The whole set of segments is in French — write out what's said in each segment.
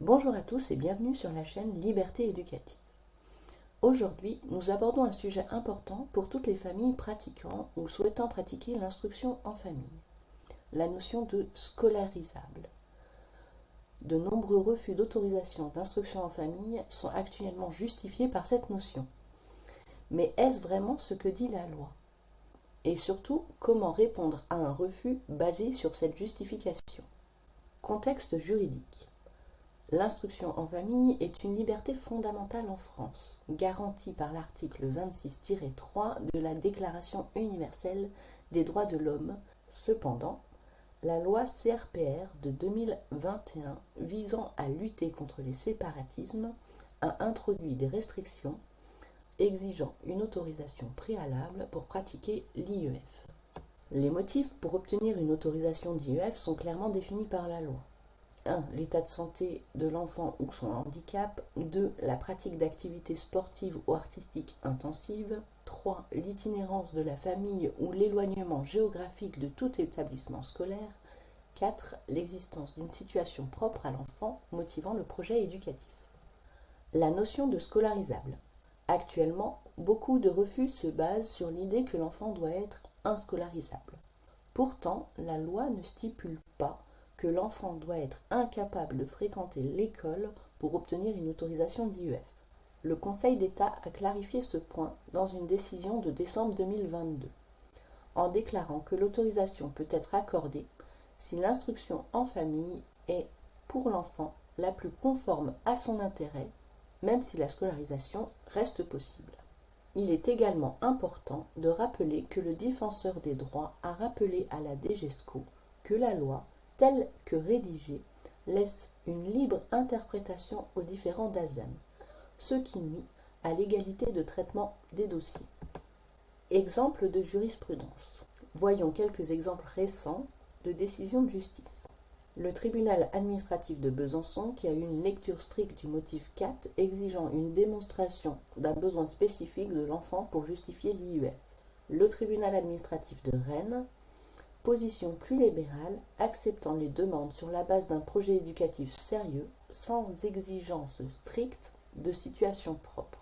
Bonjour à tous et bienvenue sur la chaîne Liberté éducative. Aujourd'hui, nous abordons un sujet important pour toutes les familles pratiquant ou souhaitant pratiquer l'instruction en famille, la notion de scolarisable. De nombreux refus d'autorisation d'instruction en famille sont actuellement justifiés par cette notion. Mais est-ce vraiment ce que dit la loi? Et surtout, comment répondre à un refus basé sur cette justification? Contexte juridique. L'instruction en famille est une liberté fondamentale en France, garantie par l'article 26-3 de la Déclaration universelle des droits de l'homme. Cependant, la loi CRPR de 2021 visant à lutter contre les séparatismes a introduit des restrictions exigeant une autorisation préalable pour pratiquer l'IEF. Les motifs pour obtenir une autorisation d'IEF sont clairement définis par la loi. 1. L'état de santé de l'enfant ou son handicap. 2. La pratique d'activités sportives ou artistiques intensives. 3. L'itinérance de la famille ou l'éloignement géographique de tout établissement scolaire. 4. L'existence d'une situation propre à l'enfant motivant le projet éducatif. La notion de scolarisable. Actuellement, beaucoup de refus se basent sur l'idée que l'enfant doit être inscolarisable. Pourtant, la loi ne stipule pas que l'enfant doit être incapable de fréquenter l'école pour obtenir une autorisation d'IEF. Le Conseil d'État a clarifié ce point dans une décision de décembre 2022, en déclarant que l'autorisation peut être accordée si l'instruction en famille est, pour l'enfant, la plus conforme à son intérêt, même si la scolarisation reste possible. Il est également important de rappeler que le défenseur des droits a rappelé à la DGESCO que la loi, telle que rédigée, laisse une libre interprétation aux différents DAZEN, ce qui nuit à l'égalité de traitement des dossiers. Exemple de jurisprudence. Voyons quelques exemples récents de décisions de justice. Le tribunal administratif de Besançon qui a eu une lecture stricte du motif 4 exigeant une démonstration d'un besoin spécifique de l'enfant pour justifier l'IEF. Le tribunal administratif de Rennes, position plus libérale, acceptant les demandes sur la base d'un projet éducatif sérieux, sans exigence stricte de situation propre.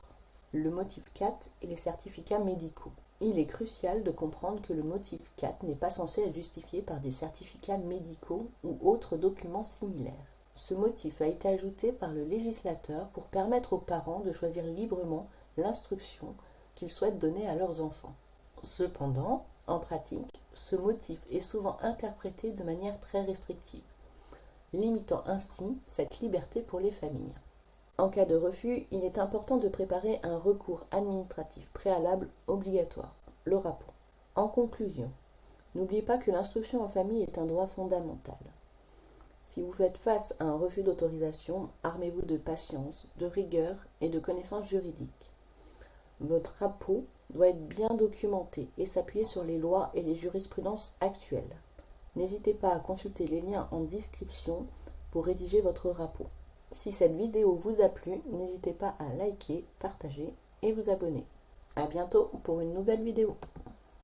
Le motif 4 et les certificats médicaux. Il est crucial de comprendre que le motif 4 n'est pas censé être justifié par des certificats médicaux ou autres documents similaires. Ce motif a été ajouté par le législateur pour permettre aux parents de choisir librement l'instruction qu'ils souhaitent donner à leurs enfants. Cependant, en pratique, ce motif est souvent interprété de manière très restrictive, limitant ainsi cette liberté pour les familles. En cas de refus, il est important de préparer un recours administratif préalable obligatoire, le RAPO. En conclusion, n'oubliez pas que l'instruction en famille est un droit fondamental. Si vous faites face à un refus d'autorisation, armez-vous de patience, de rigueur et de connaissances juridiques. Votre RAPO doit être bien documenté et s'appuyer sur les lois et les jurisprudences actuelles. N'hésitez pas à consulter les liens en description pour rédiger votre RAPO. Si cette vidéo vous a plu, n'hésitez pas à liker, partager et vous abonner. À bientôt pour une nouvelle vidéo.